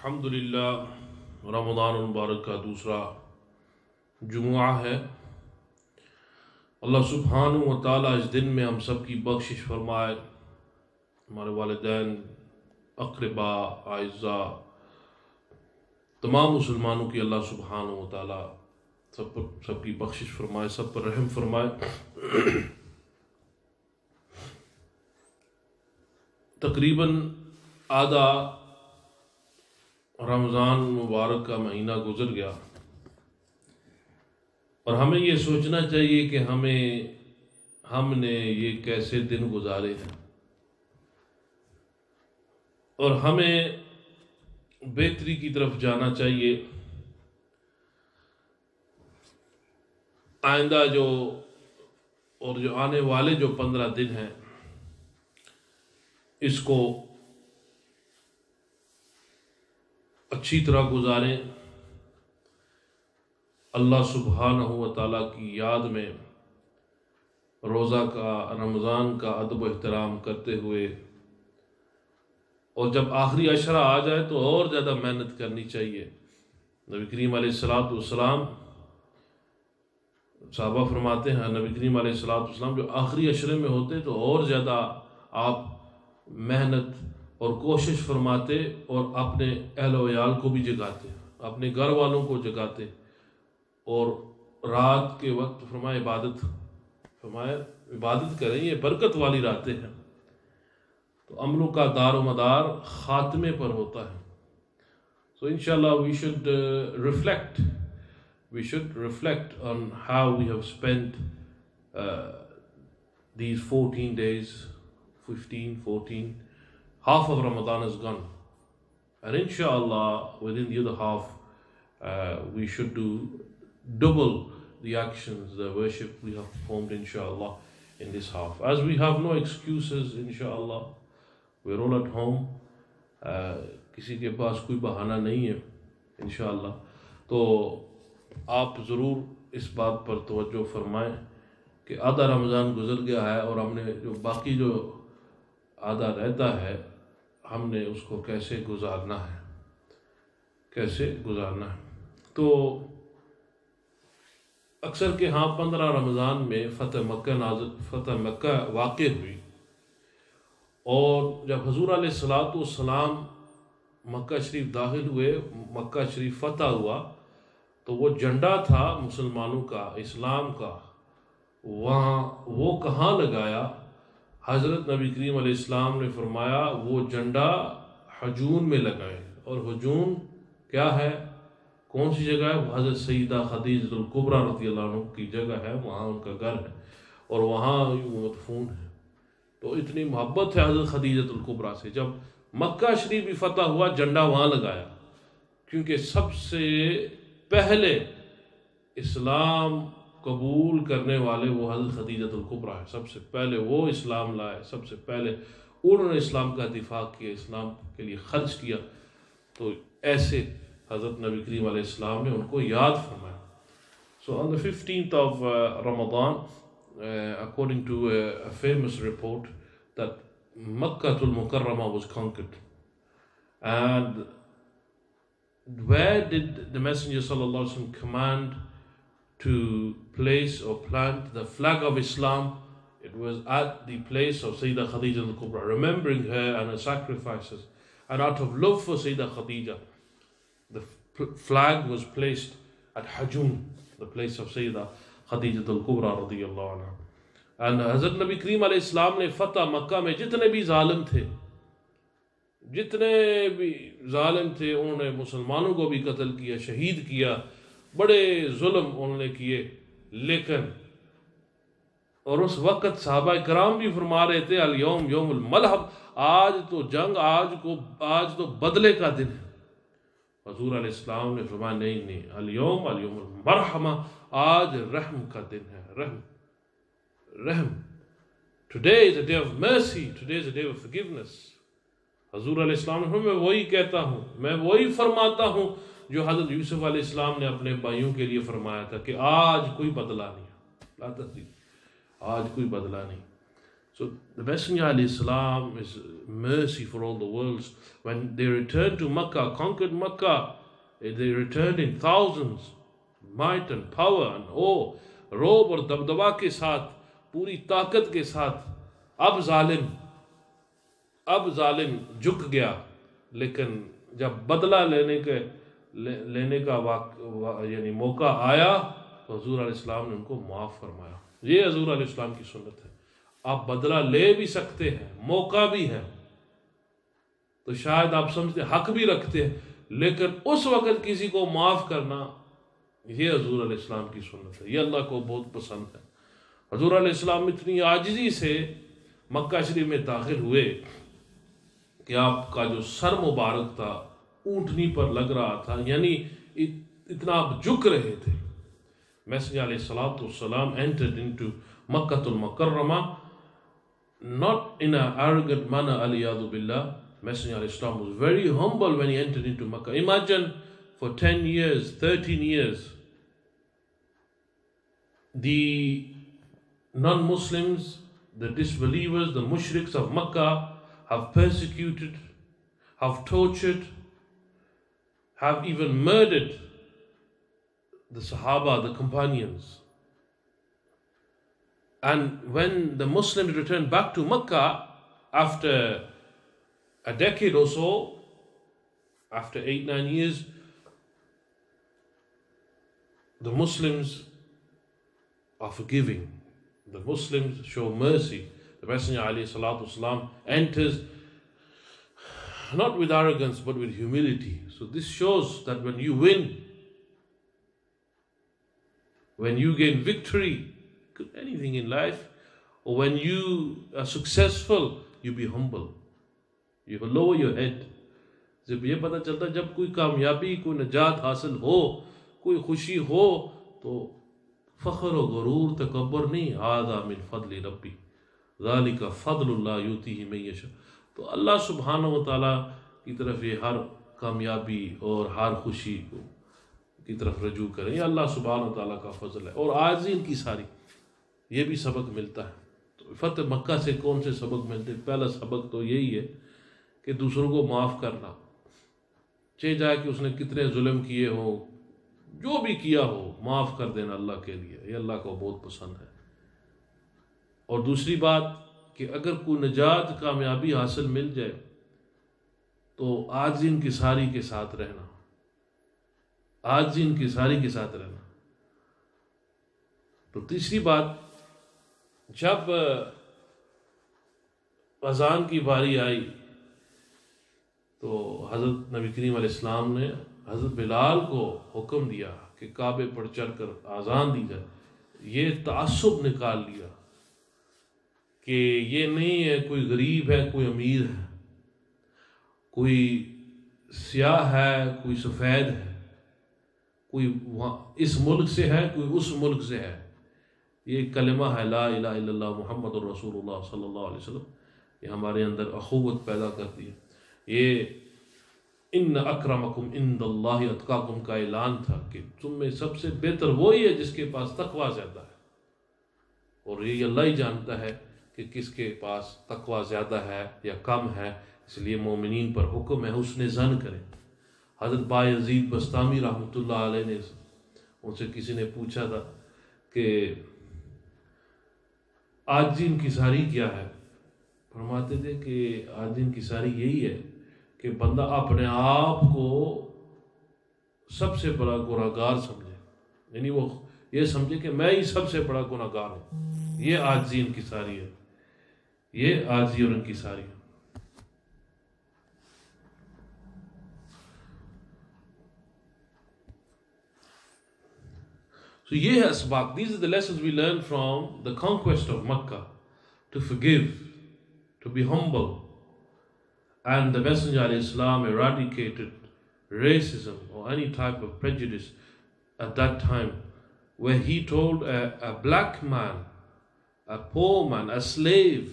الحمدللہ رمضان المبارک کا دوسرا جمعہ ہے۔ اللہ سبحانہ و تعالیٰ اس دن میں ہم سب کی بخشش فرمائے، ہمارے والدین، اقربا، اعزاء، تمام مسلمانوں کی اللہ سبحانہ و تعالیٰ سب کی بخشش فرمائے، سب پر رحم فرمائے۔ تقریباً آدھا رمضان مبارک کا مہینہ گزر گیا، اور ہمیں یہ سوچنا چاہیے کہ ہم نے یہ کیسے دن گزارے ہیں، اور ہمیں بہتری کی طرف جانا چاہیے۔ آئندہ جو آنے والے جو 15 دن ہیں، اس کو اچھی طرح گزاریں، اللہ سبحانہ و تعالیٰ کی یاد میں روزہ کا، رمضان کا ادب و احترام کرتے ہوئے، اور جب آخری عشرہ آ جائے تو اور زیادہ محنت کرنی چاہیے۔ نبی کریم علیہ السلام صحابہ فرماتے ہیں، نبی کریم علیہ السلام جو آخری عشرے میں ہوتے تو اور زیادہ آپ محنت اور کوشش فرماتے، اور اپنے اہل و عیال کو بھی جگاتے، اپنے گھر والوں کو جگاتے، اور رات کے وقت فرمائے عبادت کریں، یہ برکت والی راتیں ہیں۔ تو عملوں کا دار و مدار خاتمے پر ہوتا ہے۔ So inshallah we should reflect on how we have spent these 14 days, 15, 14. Half of Ramadan is gone, and inshallah within the other half we should do double the actions, the worship we have performed inshallah in this half, as we have no excuses inshallah. We're all at home, کسی کے پاس کوئی بہانہ نہیں ہے انشاءاللہ۔ تو آپ ضرور اس بات پر توجہ فرمائیں کہ آدھا رمضان گزر گیا ہے، اور ہم نے جو باقی جو آدھا رہتا ہے، ہم نے اس کو کیسے گزارنا ہے۔ تو اکثر کہ 15 رمضان میں فتح مکہ واقع ہوئی، اور جب حضور علیہ السلام مکہ شریف داخل ہوئے، مکہ شریف فتح ہوا، تو وہ جھنڈا تھا مسلمانوں کا، اسلام کا، وہ کہاں لگایا؟ حضرت نبی کریم علیہ السلام نے فرمایا وہ جھنڈا حجون میں لگائے، اور حجون کیا ہے، کون سی جگہ ہے؟ وہ حضرت سیدہ خدیجہ الکبریٰ رضی اللہ عنہ کی جگہ ہے، وہاں ان کا گھر ہے، اور وہاں وہ مدفون ہے۔ تو اتنی محبت ہے حضرت خدیجہ الکبریٰ سے، جب مکہ شریف بھی فتح ہوا جھنڈا وہاں لگایا، کیونکہ سب سے پہلے اسلام قبول کرنے والے وہ حضرت خدیجہ الکبریٰ ہے، سب سے پہلے وہ اسلام لائے، سب سے پہلے انہوں نے اسلام کا دفاع کیا، اسلام کے لیے خرچ کیا۔ تو ایسے حضرت نبی کریم علیہ السلام نے ان کو یاد فرمایا۔ So on the 15th of Ramadan, according to a famous report, that Makkah al-Mukarramah was conquered. And where did the Messenger sallallahu alaihi wasallam command to place or plant the flag of Islam? It was at the place of Sayyidah Khadija al-Kubra, remembering her and her sacrifices. And out of love for Sayyidah Khadija, the flag was placed at Hajun, the place of Sayyidah Khadija al-Kubra radiyallahu anha. And Hazrat Nabi Kareem alayhi salam نے فتح مکہ میں جتنے بھی ظالم تھے انہوں نے مسلمانوں کو بھی قتل کیا، شہید کیا، بڑے ظلم انہوں نے کیے، لیکن اور اس وقت صحابہ کرام بھی فرما رہے تھے الیوم یوم الملحم، آج تو جنگ، آج تو بدلے کا دن ہے۔ حضور علیہ السلام نے فرمایا نہیں، الیوم المرحمہ، آج رحم کا دن ہے، رحم۔ Today is a day of mercy, today is a day of forgiveness. حضور علیہ السلام نے فرمایا میں وہی کہتا ہوں، میں وہی فرماتا ہوں جو حضرت یوسف علیہ السلام نے اپنے بھائیوں کے لیے فرمایا تھا کہ آج کوئی بدلہ نہیں، لا تثریب، آج کوئی بدلہ نہیں۔ So the Messenger ﷺ is mercy for all the worlds. When they returned to Makkah, conquered Makkah, they returned in thousands, might and power and awe, روب اور دبدبا کے ساتھ, پوری طاقت کے ساتھ. اب ظالم جھک گیا, لیکن جب بدلہ لینے کا یعنی موقع آیا تو حضور علیہ السلام نے ان کو معاف فرمایا. یہ حضور علیہ السلام کی سنت ہے. آپ بدلہ لے بھی سکتے ہیں, موقع بھی ہے, تو شاید آپ سمجھتے حق بھی رکھتے ہیں, لیکن اس وقت کسی کو معاف کرنا, یہ حضور علیہ السلام کی سنت ہے. یہ اللہ کو بہت پسند ہے. حضور علیہ السلام اتنی عاجزی سے مکہ شریف میں داخل ہوئے کہ آپ کا جو سر مبارک تھا اونٹنی پر لگ رہا تھا, یعنی اتنا آپ جھک رہے تھے. Messenger علیہ السلام entered into Makkah al-Mukarramah not in an arrogant manner, aliyadu billah. Messenger alayhi salam was very humble when he entered into Makkah. Imagine for 10 years, 13 years, the non-Muslims, the disbelievers, the mushriks of Makkah have persecuted, have tortured, have even murdered the Sahaba, the companions. And when the Muslims returned back to Makkah after a decade or so, after 8-9 years, the Muslims are forgiving. The Muslims show mercy. The Messenger ﷺ enters not with arrogance but with humility. So this shows that when you win, when you gain victory, anything in life, or when you are successful, you be humble. You lower your head. جب یہ پتہ چلتا جب کوئی کامیابی, کوئی نجات حاصل ہو, کوئی خوشی ہو, تو فخر و غرور تکبر نہیں. هذا من فضل ربی ذالک فضل اللہ یؤتیہ من یشاء. تو اللہ سبحانہ و تعالیٰ کی طرف یہ ہر کامیابی اور ہر خوشی کی طرف رجوع کریں. یہ اللہ سبحانہ و تعالیٰ کا فضل ہے. اور عاجزین کی ساری, یہ بھی سبق ملتا ہے. تو فتح مکہ سے کون سے سبق ملتے؟ پہلا سبق تو یہی ہے کہ دوسروں کو معاف کرنا, چاہے جائے کہ اس نے کتنے ظلم کیے ہوں, جو بھی کیا ہو, معاف کر دینا اللہ کے لیے. یہ اللہ کو بہت پسند ہے. اور دوسری بات کہ اگر کوئی نجات, کامیابی حاصل مل جائے تو عاجزین کی ساری کے ساتھ رہنا, عاجزین کی ساری کے ساتھ رہنا. تو تیسری بات, جب اذان کی باری آئی تو حضرت نبی کریم علیہ السلام نے حضرت بلال کو حکم دیا کہ کعبے پر چڑھ کر اذان دی جائے. یہ تعصب نکال لیا کہ یہ نہیں ہے کوئی غریب ہے, کوئی امیر ہے, کوئی سیاہ ہے, کوئی سفید ہے, کوئی اس ملک سے ہے, کوئی اس ملک سے ہے. یہ کلمہ ہے لا الہ الا اللہ محمد الرسول اللہ صلی اللہ علیہ وسلم. یہ ہمارے اندر اخوت پیدا کرتی ہے. یہ ان اکرمکم عند اللہ اتقاکم کا اعلان تھا کہ تم میں سب سے بہتر وہی ہے جس کے پاس تقوی زیادہ ہے. اور یہ اللہ ہی جانتا ہے کہ کس کے پاس تقوی زیادہ ہے یا کم ہے. اس لیے مومنین پر حکم ہے حسن ظن کریں. حضرت بایزید بستامی رحمۃ اللہ علیہ نے, ان سے کسی نے پوچھا تھا کہ عاجزی انکساری کیا ہے؟ فرماتے تھے کہ عاجزی انکساری یہی ہے کہ بندہ اپنے آپ کو سب سے بڑا گناہگار سمجھے, یعنی وہ یہ سمجھے کہ میں ہی سب سے بڑا گناہگار ہوں. یہ عاجزی انکساری ہے, یہ عاجزی اور انکساری ہے. So یہ ہے اسباق. These are the lessons we learn from the conquest of Makkah. To forgive, to be humble. And the Messenger ﷺ eradicated racism or any type of prejudice at that time, where he told a black man, a poor man, a slave,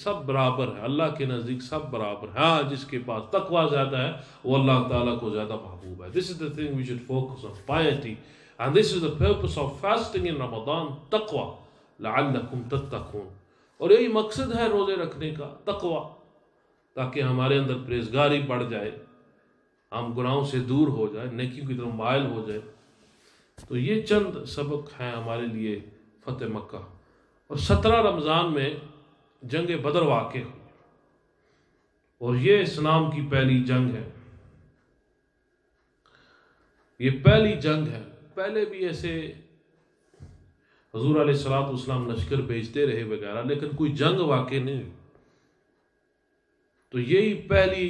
سب برابر ہے, اللہ کے نزدیک سب برابر ہے. ہاں جس کے پاس تقوی زیادہ ہے وہ اللہ تعالیٰ کو زیادہ محبوب ہے. This is the thing we should focus on, piety. And this is the purpose of fasting in Ramadan, taqwa, لَعَلَّكُمْ تَتَّقُونَ. اور یہی مقصد ہے روزے رکھنے کا، تقوی، تاکہ ہمارے اندر پرہیزگاری بڑھ جائے، ہم گناہوں سے دور ہو جائے، نیکیوں کی طرف مائل ہو جائے۔ تو یہ چند سبق ہیں ہمارے لیے فتح مکہ۔ اور 17 رمضان میں جنگ بدر واقع ہوئی، اور یہ اسلام کی پہلی جنگ ہے، یہ پہلی جنگ ہے۔ پہلے بھی ایسے حضور علیہ السلام لشکر بھیجتے رہے وغیرہ، لیکن کوئی جنگ واقع نہیں ہوئی۔ تو یہی پہلی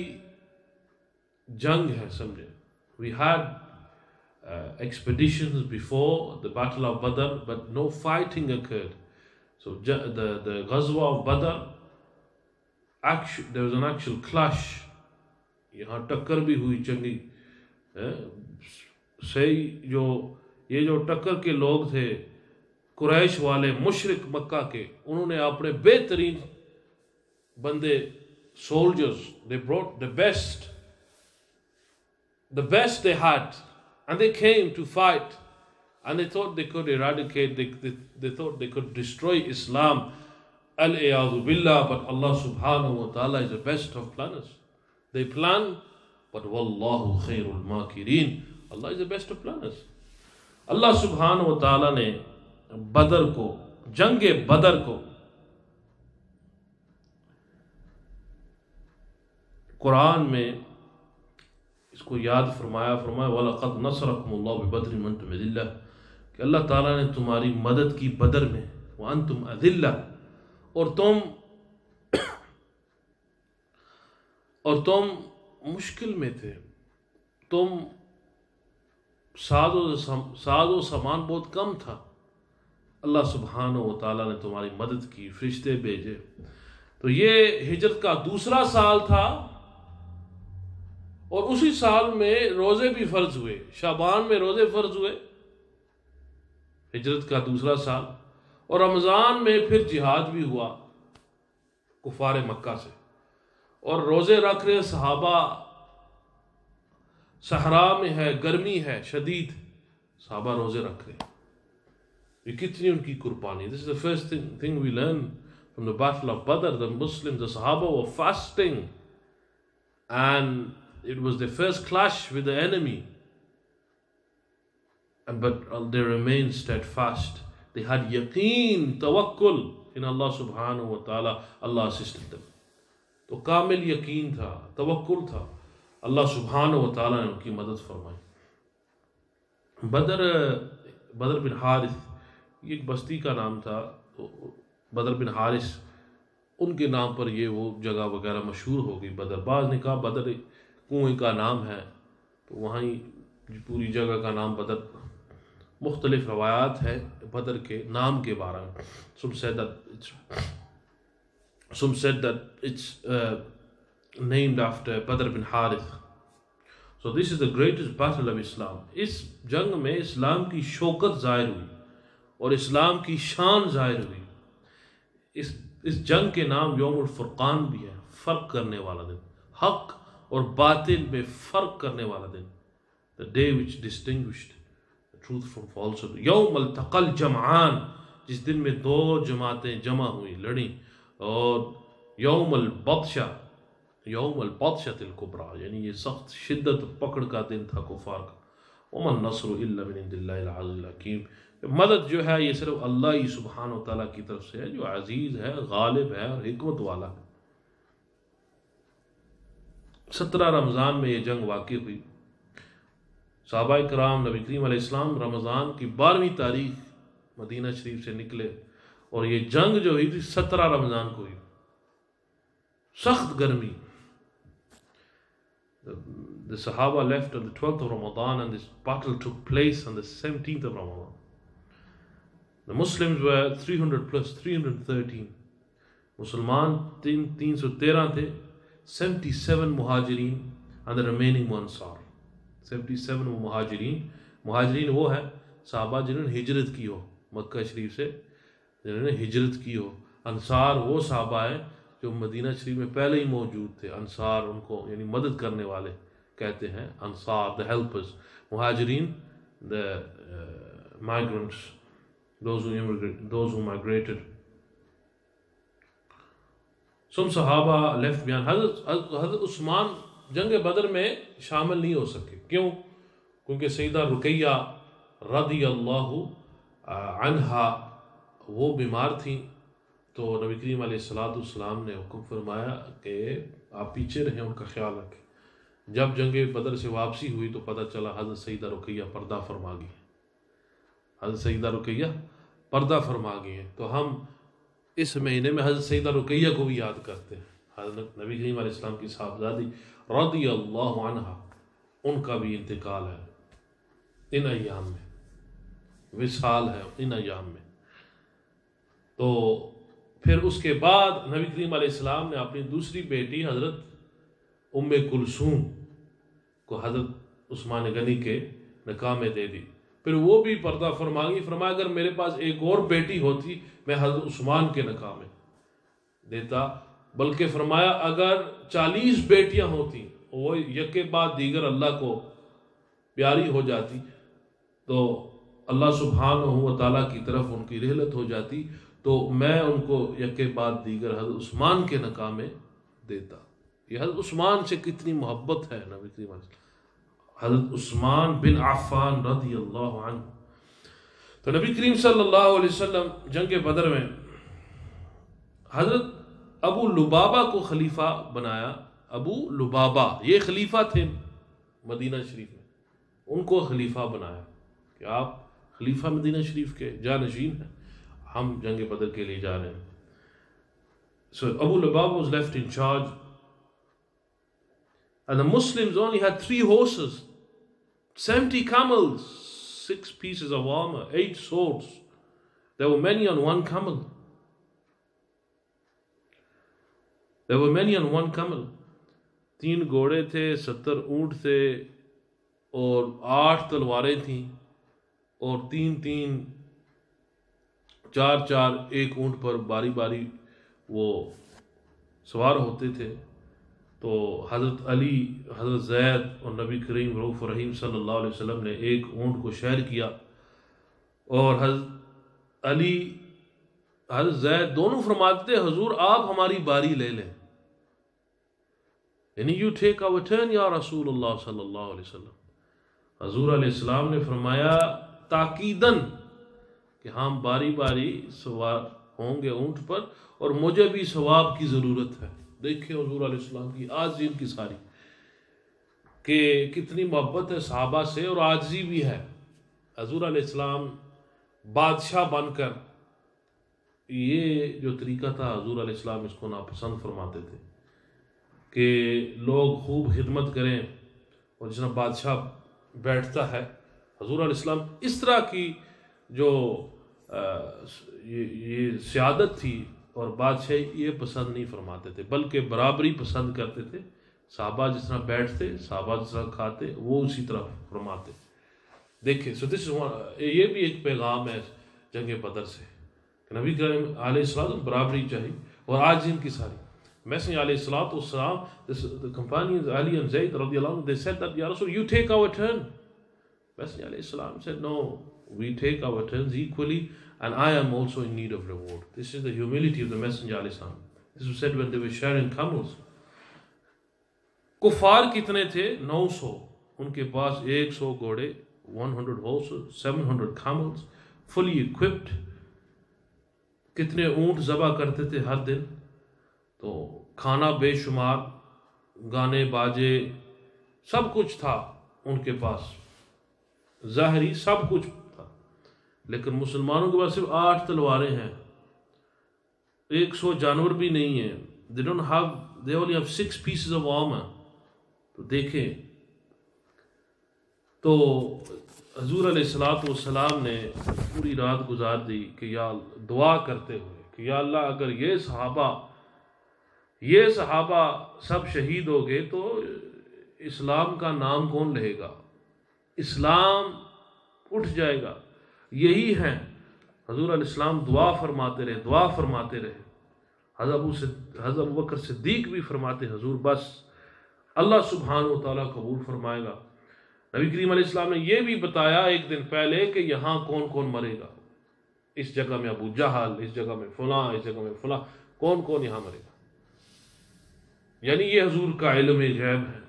جنگ ہے، سمجھے۔ We had expeditions before the Battle of Badr, but no fighting occurred. So the Ghazwa of Badr, there was an actual clash. یہاں ٹکر بھی ہوئی چنگی صحیح۔ یہ جو ٹکر کے لوگ تھے، قریش والے، مشرک مکہ کے، انہوں نے اپنے بہترین بندے، soldiers, they brought the best they had, and they came to fight, and they thought they could eradicate, they thought they could destroy Islam, al-iyadhu billah, but Allah subhanahu wa ta'ala is the best of planners. They plan, but wallahu khairul makirin, Allah is the best of planners. Allah subhanahu wa ta'ala نے بدر کو، جنگ بدر کو قرآن میں اس کو یاد فرمایا وَلَقَدْ نَصْرَكُمُ اللَّهُ بِبَدْرٍ وَأَنْتُمْ أَذِلَّةٌ، کہ اللہ تعالیٰ نے تمہاری مدد کی بدر میں، وَأَنْتُمْ أَذِلَّةٌ، اور تم مشکل میں تھے، تم ساز و سامان بہت کم تھا، اللہ سبحانہ و تعالیٰ نے تمہاری مدد کی، فرشتے بھیجے۔ تو یہ ہجرت کا دوسرا سال تھا، اور اسی سال میں روزے بھی فرض ہوئے، شعبان میں روزے فرض ہوئے، ہجرت کا دوسرا سال۔ اور رمضان میں پھر جہاد بھی ہوا کفار مکہ سے، اور روزے رکھ رہے صحابہ، صحرا میں ہے، گرمی ہے شدید، صحابہ روزے رکھ رہے ہیں، یہ کتنی ان کی قربانی۔ This is the first thing we learn from the Battle of Badr. The Muslims, the Sahaba were fasting, and it was the first clash with the enemy, but they remained steadfast. They had yaqeen, tawakkul in Allah subhanahu wa ta'ala. Allah assisted them. تو کامل یقین تھا، توکل تھا، اللہ سبحانہ و تعالیٰ نے ان کی مدد فرمائی۔ بدر بن حارث، یہ ایک بستی کا نام تھا، تو بدر بن حارث ان کے نام پر یہ وہ جگہ وغیرہ مشہور ہو گئی بدر۔ بعض نے کہا بدر کنویں کا نام ہے، تو وہیں پوری جگہ کا نام بدر۔ مختلف روایات ہے بدر کے نام کے بارے میں۔ Some said that it's named after Badr bin Harith. So this is the greatest battle of Islam. اس جنگ میں اسلام کی شوکت ظاہر ہوئی اور اسلام کی شان ظاہر ہوئی۔ اس جنگ کے نام یوم الفرقان بھی ہے، فرق کرنے والا دن، حق اور باطل میں فرق کرنے والا دن، the day which distinguished the truth from falsehood. یوم التقى الجمعان، جس دن میں دو جماعتیں جمع ہوئی، لڑیں۔ اور یوم البطشہ، یوم البطشۃ الکبریٰ، یعنی یہ سخت شدت پکڑ کا دن تھا کفار کا۔ وما النصر الا من عند اللہ العزیز الحکیم، مدد جو ہے یہ صرف اللہ ہی سبحانہ و تعالیٰ کی طرف سے ہے، جو عزیز ہے، غالب ہے اور حکمت والا ہے۔ 17 رمضان میں یہ جنگ واقع ہوئی۔ صحابہ کرام، نبی کریم علیہ السلام رمضان کی 12ویں تاریخ مدینہ شریف سے نکلے، اور یہ جنگ جو ہوئی تھی 17 رمضان کو ہوئی، سخت گرمی۔ The Sahaba left on the 12th of Ramadan, and this battle took place on the 17th of Ramadan. The Muslims were 300 plus, 313. مسلمان 313 تھے، 77 مہاجرین and the remaining Ansar. 77 مہاجرین وہ ہے صحابہ جنہوں نے ہجرت کی ہو مکہ شریف سے، جنہوں نے ہجرت کی ہو۔ انصار وہ صحابہ ہیں جو مدینہ شریف میں پہلے ہی موجود تھے، انصار ان کو یعنی مدد کرنے والے کہتے ہیں، انصار the helpers. مہاجرین the migrants, those who migrated. Some Sahaba left behind. حضرت عثمان جنگ بدر میں شامل نہیں ہو سکے. کیوں؟ کیونکہ سیدہ رقیہ رضی اللہ عنہا وہ بیمار تھیں. تو نبی کریم علیہ السلام نے حکم فرمایا کہ آپ پیچھے رہیں، ان کا خیال رکھیں. جب جنگ بدر سے واپسی ہوئی تو پتہ چلا حضرت سیدہ رقیہ پردہ فرما گئی. حضرت سیدہ رقیہ پردہ فرما گئی ہیں. تو ہم اس مہینے میں حضرت سیدہ رقیہ کو بھی یاد کرتے ہیں. حضرت نبی کریم علیہ السلام کی صاحبزادی رضی اللہ عنہا، ان کا بھی انتقال ہے ان ایام میں، وصال ہے ان ایام میں. تو پھر اس کے بعد نبی کریم علیہ السلام نے اپنی دوسری بیٹی حضرت ام کلثوم کو حضرت عثمان غنی کے نکاح میں دے دی. پھر وہ بھی پردہ فرما گئی. فرمایا اگر میرے پاس ایک اور بیٹی ہوتی میں حضرت عثمان کے نکاح میں دیتا. بلکہ فرمایا اگر 40 بیٹیاں ہوتی وہ یک بعد دیگر اللہ کو پیاری ہو جاتی تو اللہ سبحانہ و تعالیٰ کی طرف ان کی رحلت ہو جاتی تو میں ان کو یک بعد دیگر حضرت عثمان کے نکاح میں دیتا. یہ حضرت عثمان سے کتنی محبت ہے نبی کریم علیہ السلام. حضرت عثمان بن عفان رضی اللہ عنہ. تو نبی کریم صلی اللہ علیہ وسلم جنگ بدر میں حضرت ابو لبابہ کو خلیفہ بنایا. ابو لبابہ یہ خلیفہ تھے مدینہ شریف میں، ان کو خلیفہ بنایا کہ آپ خلیفہ مدینہ شریف کے جانشین ہیں، ہم جنگ بدر کے لیے جا رہے ہیں. So Abu Lubaba was left in charge, and the Muslims only had 3 horses, 70 camels, 6 pieces of armor, 8 swords. There were many on one camel. There were many on one camel. 3 گھوڑے تھے، 70 اونٹ تھے، اور 8 تلواریں تھیں، اور 3 4 ایک اونٹ پر باری باری وہ سوار ہوتے تھے. تو حضرت علی، حضرت زید اور نبی کریم رؤوف رحیم صلی اللہ علیہ وسلم نے ایک اونٹ کو شیئر کیا، اور حضرت علی حضرت زید دونوں فرماتے تھے حضور آپ ہماری باری لے لیں، یعنی یو ٹیک آور ٹرن یا رسول اللہ صلی اللہ علیہ وسلم. حضور علیہ السلام نے فرمایا تاکیداً کہ ہم باری باری سوار ہوں گے اونٹ پر، اور مجھے بھی ثواب کی ضرورت ہے. دیکھیں حضور علیہ السلام کی عاجزی کی ساری، کہ کتنی محبت ہے صحابہ سے، اور عاجزی بھی ہے. حضور علیہ السلام بادشاہ بن کر، یہ جو طریقہ تھا حضور علیہ السلام اس کو ناپسند فرماتے تھے کہ لوگ خوب خدمت کریں، اور جس طرح بادشاہ بیٹھتا ہے، حضور علیہ السلام اس طرح کی جو یہ سیادت تھی اور بادشاہ یہ پسند نہیں فرماتے تھے، بلکہ برابری پسند کرتے تھے. صحابہ جس طرح بیٹھتے، صحابہ جس طرح کھاتے، وہ اسی طرح فرماتے. دیکھیں یہ بھی ایک پیغام ہے جنگ بدر سے کہ نبی کریم علیہ السلام برابری چاہیے، اور آج ان کی ساری Messenger علیہ السلام, the companions Ali and Zayd radiallahu anhu, they said that, Ya Rasul, you take our turn. Messenger علیہ السلام said, no, we take our turns equally, and I am also in need of reward. This is the humility of the Messenger علیہ السلام. This was said when they were sharing camels. کفار کتنے تھے؟ 900. ان کے پاس 100 گھوڑے, 100 horses, 700 camels, fully equipped. کتنے اونٹ ذبح کرتے تھے ہر دن. تو کھانا بے شمار, گانے باجے, سب کچھ تھا ان کے پاس, ظاہری سب کچھ تھا. لیکن مسلمانوں کے پاس صرف 8 تلواریں ہیں, 100 جانور بھی نہیں ہیں. They only have 6 pieces of armor. تو دیکھیں, تو حضور علیہ السلام نے پوری رات گزار دی کہ یا دعا کرتے ہوئے کہ یا اللہ اگر یہ صحابہ سب شہید ہو گئے تو اسلام کا نام کون لے گا؟ اسلام اٹھ جائے گا. یہی ہیں. حضور علیہ السلام دعا فرماتے رہے. حضرت ابوبکر صدیق بھی فرماتے, حضور بس اللہ سبحانہ و تعالیٰ قبول فرمائے گا. نبی کریم علیہ السلام نے یہ بھی بتایا ایک دن پہلے کہ یہاں کون کون مرے گا. اس جگہ میں ابو جہل, اس جگہ میں فلاں, اس جگہ میں فلاں, کون کون یہاں مرے گا. یعنی یہ حضور کا علم غیب ہے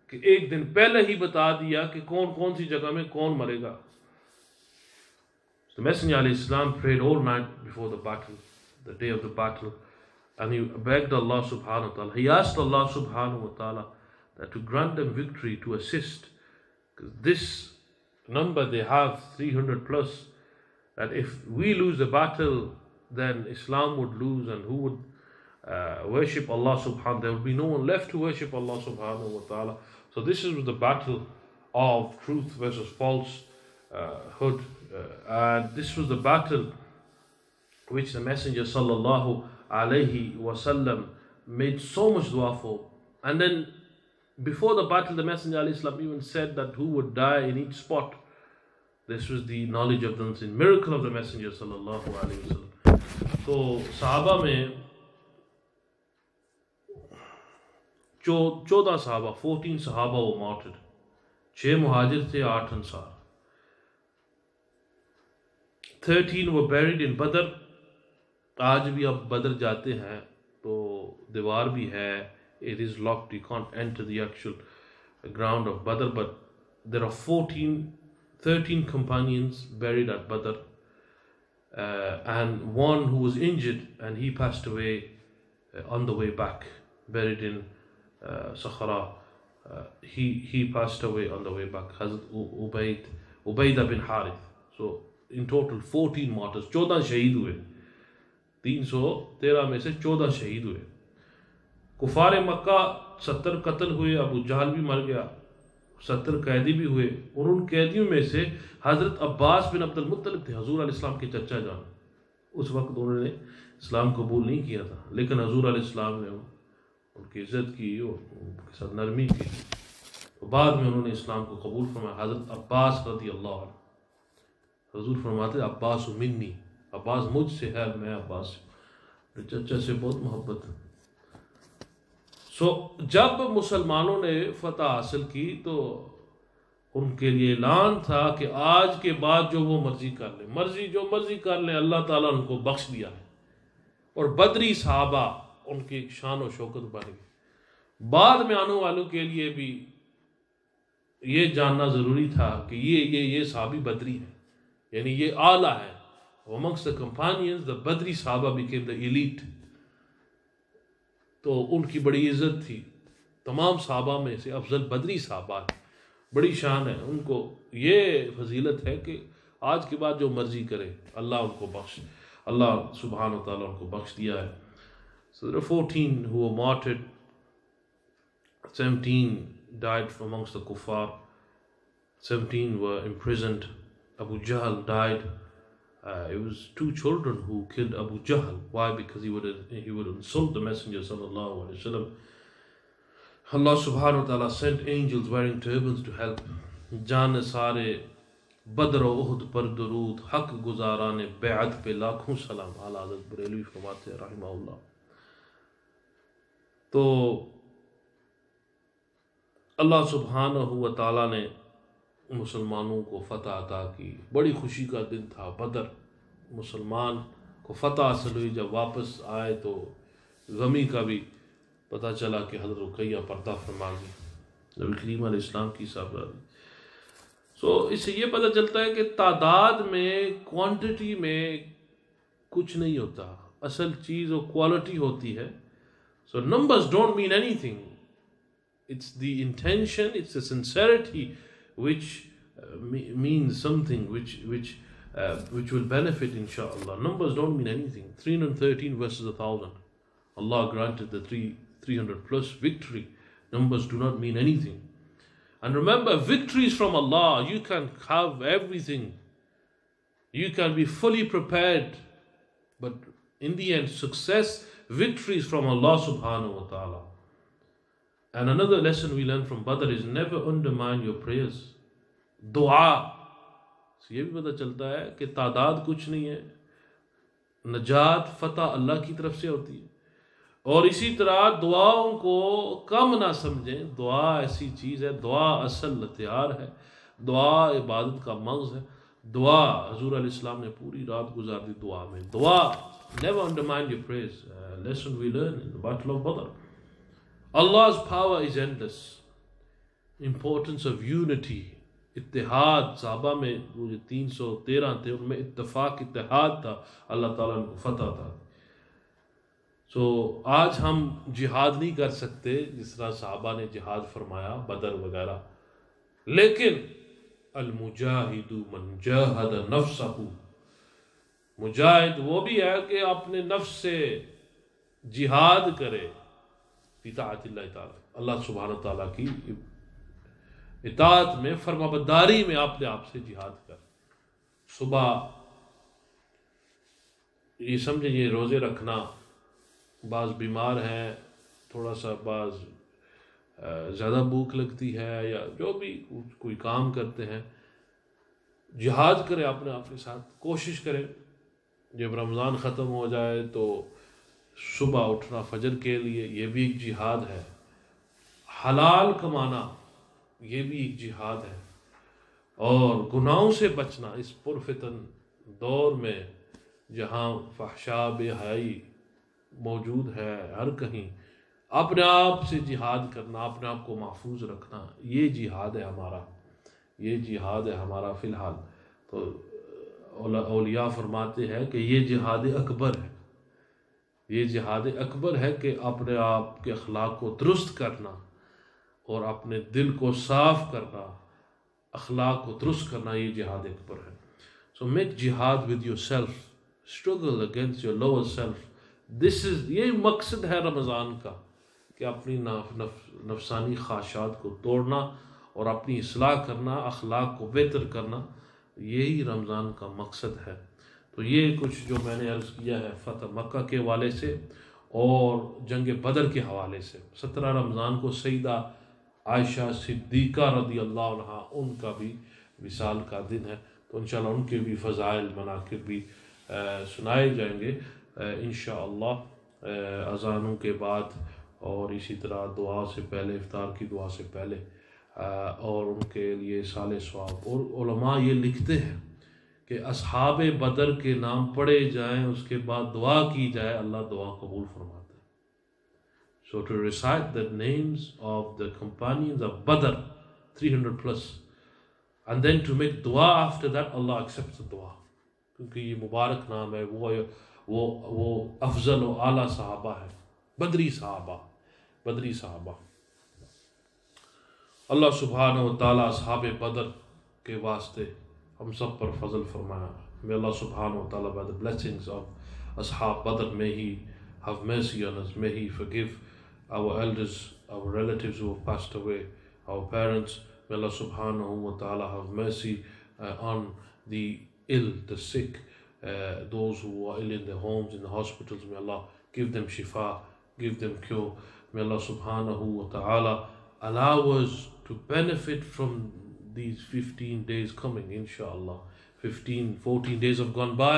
کہ ایک دن پہلے ہی بتا دیا کہ کون کون سی جگہ میں کون مرے گا. The Messenger alayhi salam prayed all night before the battle, the day of the battle, and he begged Allah subhanahu wa ta'ala. He asked Allah subhanahu wa ta'ala that to grant them victory, to assist. Because this number they have, 300 plus, that if we lose the battle, then Islam would lose, and who would worship Allah subhanahu wa ta'ala? There would be no one left to worship Allah subhanahu wa ta'ala. So this is the battle of truth versus falsehood. And this was the battle which the Messenger sallallahu alayhi wasallam made so much dua for. And then before the battle, the Messenger alayhi salam even said that who would die in each spot. This was the knowledge of the unseen miracle of the Messenger sallallahu alayhi wasallam. So Sahaba mein 14 Sahaba, 14 Sahaba were martyred. 6 Muhajir the 8 Ansar. 13 were buried in Badr. آج بھی آپ بدر جاتے ہیں تو دیوار بھی ہے. It is locked. You can't enter the actual ground of Badr. But there are 13 companions buried at Badr. And one who was injured and he passed away on the way back, buried in Sakhara. He passed away on the way back. Hazrat Ubaidah bin Harith. So in total 14 martyrs. 14 شہید ہوئے. 313 میں سے 14 شہید ہوئے. کفار مکہ 70 قتل ہوئے. ابو جہل بھی مر گیا. 70 قیدی بھی ہوئے. اور ان قیدیوں میں سے حضرت عباس بن عبد المطلب تھے, حضور علیہ السلام کے چچا جان. اس وقت انہوں نے اسلام قبول نہیں کیا تھا, لیکن حضور علیہ السلام نے ان کی عزت کی اور ان کے ساتھ نرمی کی. بعد میں انہوں نے اسلام کو قبول فرمایا. حضرت عباس رضی اللہ عنہ, حضور فرماتے عباس منی, عباس مجھ سے ہے, میں عباس سے, چچا سے بہت محبت ہے. جب مسلمانوں نے فتح حاصل کی تو ان کے لیے اعلان تھا کہ آج کے بعد جو وہ مرضی کر لیں, جو مرضی کر لیں, اللہ تعالیٰ ان کو بخش دیا ہے. اور بدری صحابہ ان کی شان و شوکت بڑھ گئی. بعد میں آنے والوں کے لیے بھی یہ جاننا ضروری تھا کہ یہ صحابی بدری ہیں, یعنی یہ اعلیٰ ہے. Amongst the companions, the Badri Sahaba became the elite. تو ان کی بڑی عزت تھی. تمام صحابہ میں سے افضل بدری صحابہ ہیں. بڑی شان ہے. ان کو یہ فضیلت ہے کہ آج کے بعد جو مرضی کرے اللہ ان کو بخش, اللہ سبحانہ و تعالیٰ ان کو بخش دیا ہے. So there are 14 who were martyred. 17 died from amongst the kuffar. 17 were imprisoned. Abu Jahl died. It was 2 children who killed Abu Jahl. Why? Because he would insult the Messenger sallallahu alaihi wasallam. Allah subhanahu wa ta'ala sent angels wearing turbans to help. Jaan sare Badr و Uhud پر درود, حق گزاران بیعت پہ لاکھوں سلام. اعلیٰ حضرت بریلوی فرماتے ہیں رحمہ اللہ. تو اللہ سبحانہ و تعالیٰ نے مسلمانوں کو فتح عطا کی. بڑی خوشی کا دن تھا بدر. مسلمان کو فتح حاصل ہوئی. جب واپس آئے تو غمی کا بھی پتہ چلا کہ حضرت رقیہ پردہ فرما گئی, نبی کریم علیہ السلام کی صاحبزادی. اس سے یہ پتہ چلتا ہے کہ تعداد میں, کوانٹٹی میں کچھ نہیں ہوتا. اصل چیز وہ کوالٹی ہوتی ہے. So numbers don't mean anything. It's the intention, it's the sincerity which means something, which will benefit inshallah. Numbers don't mean anything. 313 versus 1,000. Allah granted the 300 plus victory. Numbers do not mean anything. And remember, victory is from Allah. You can have everything. You can be fully prepared. But in the end, success, victory is from Allah subhanahu wa ta'ala. And another lesson we learn from Badr is never undermine your prayers. Dua. یہ بھی پتہ چلتا ہے کہ تعداد کچھ نہیں ہے. نجات فتح اللہ کی طرف سے ہوتی ہے. اور اسی طرح دعاؤں کو کم نہ سمجھیں. دعا ایسی چیز ہے, دعا اصل ہتھیار ہے, دعا عبادت کا مغز ہے. دعا حضور علیہ السلام نے پوری رات گزار دی دعا میں. دعا, never undermine your prayers. Lesson we learn in the Battle of Badr. Allah's power is endless. Importance of unity. اتحاد. صحابہ میں وہ جو 313 تھے ان میں اتفاق اتحاد تھا. اللہ تعالیٰ ان کو فتح تھا. آج ہم جہاد نہیں کر سکتے جس طرح صحابہ نے جہاد فرمایا بدر وغیرہ، لیکن المجاہد من جاہد نفسہ، مجاہد وہ بھی ہے کہ اپنے نفس سے جہاد کرے فی طاعت اللہ تعالی، اللہ سبحانہ تعالیٰ کی اطاعت میں، فرما برداری میں اپنے آپ سے جہاد کر. صبح یہ سمجھے یہ روزے رکھنا، بعض بیمار ہیں، تھوڑا سا بعض زیادہ بھوک لگتی ہے، یا جو بھی کوئی کام کرتے ہیں، جہاد کرے اپنے آپ کے ساتھ. کوشش کرے جب رمضان ختم ہو جائے تو صبح اٹھنا فجر کے لیے، یہ بھی ایک جہاد ہے. حلال کمانا یہ بھی ایک جہاد ہے. اور گناہوں سے بچنا اس پرفتن دور میں جہاں فحشاء بے حیائی موجود ہے ہر کہیں، اپنے آپ سے جہاد کرنا، اپنے آپ کو محفوظ رکھنا، یہ جہاد ہے ہمارا، یہ جہاد ہے ہمارا فی الحال. تو اولیاء فرماتے ہیں کہ یہ جہاد اکبر ہے، یہ جہاد اکبر ہے کہ اپنے آپ کے اخلاق کو درست کرنا اور اپنے دل کو صاف کرنا، اخلاق کو درست کرنا، یہ جہاد اکبر ہے. So make jihad with yourself, struggle against your lower self. یہ مقصد ہے رمضان کا کہ اپنی نفسانی خواہشات کو توڑنا اور اپنی اصلاح کرنا، اخلاق کو بہتر کرنا، یہی رمضان کا مقصد ہے. تو یہ کچھ جو میں نے عرض کیا ہے فتح مکہ کے حوالے سے اور جنگ بدر کے حوالے سے. 17 رمضان کو سیدہ عائشہ صدیقہ رضی اللہ عنہ ان کا بھی وصال کا دن ہے، تو انشاءاللہ ان کے بھی فضائل مناقب بھی سنائے جائیں گے انشاءاللہ اذانوں کے بعد، اور اسی طرح دعا سے پہلے، افطار کی دعا سے پہلے، اور ان کے لیے سال ثواب. اور علماء یہ لکھتے ہیں کہ اصحاب بدر کے نام پڑھے جائیں، اس کے بعد دعا کی جائے، اللہ دعا قبول فرماتا ہے. So to recite the names of the companions of Badr, 300 plus, and then to make dua after that, Allah accepts the dua. کیونکہ یہ مبارک نام ہے، وہ افضل و اعلیٰ صحابہ ہے، بدری صحابہ. اللہ سبحانہ و تعالیٰ اصحاب بدر کے واسطے ہم سب پر فضل فرمایا. May Allah subhanahu wa ta'ala, by the blessings of Ashab Badr, may He have mercy on us, may He forgive our elders, our relatives who have passed away, our parents. May Allah subhanahu wa ta'ala have mercy on the ill, the sick, those who are ill in their homes, in the hospitals. May Allah give them shifa, give them cure. May Allah subhanahu wa ta'ala allow us to benefit from these 15 days coming, inshallah. 14 days have gone by,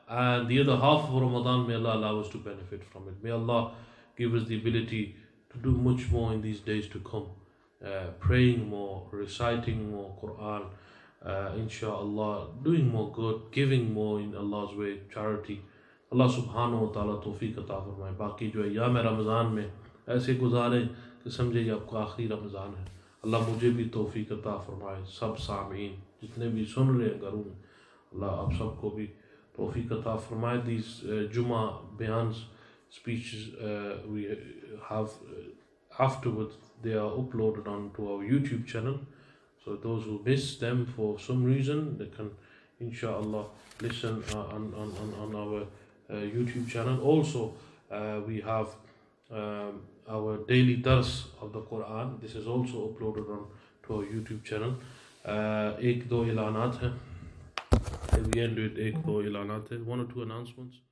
and the other half of Ramadan, may Allah allow us to benefit from it. May Allah give us the ability to do much more in these days to come, praying more, reciting more Quran, inshallah, doing more good, giving more in Allah's way, charity. Allah subhanahu wa ta'ala توفیق عطا فرمائے. باقی جو ایام رمضان میں ایسے گزارے کہ سمجھے یہ آپ کا آخری رمضان ہے. اللہ مجھے بھی توفیق عطا فرمائے، سب سامعین جتنے بھی سن رہے ہیں گھروں میں، اللہ آپ سب کو بھی توفیق عطا فرمائے. These Juma بیانز speeches we have afterwards, they are uploaded onto our YouTube channel, so those who miss them for some reason, they can inshallah listen on our YouTube channel. Also we have our daily dars of the Quran. This is also uploaded on to our YouTube channel. ایک دو اعلانات ہیں, we end with ایک دو اعلانات ہیں, 1 or 2 announcements.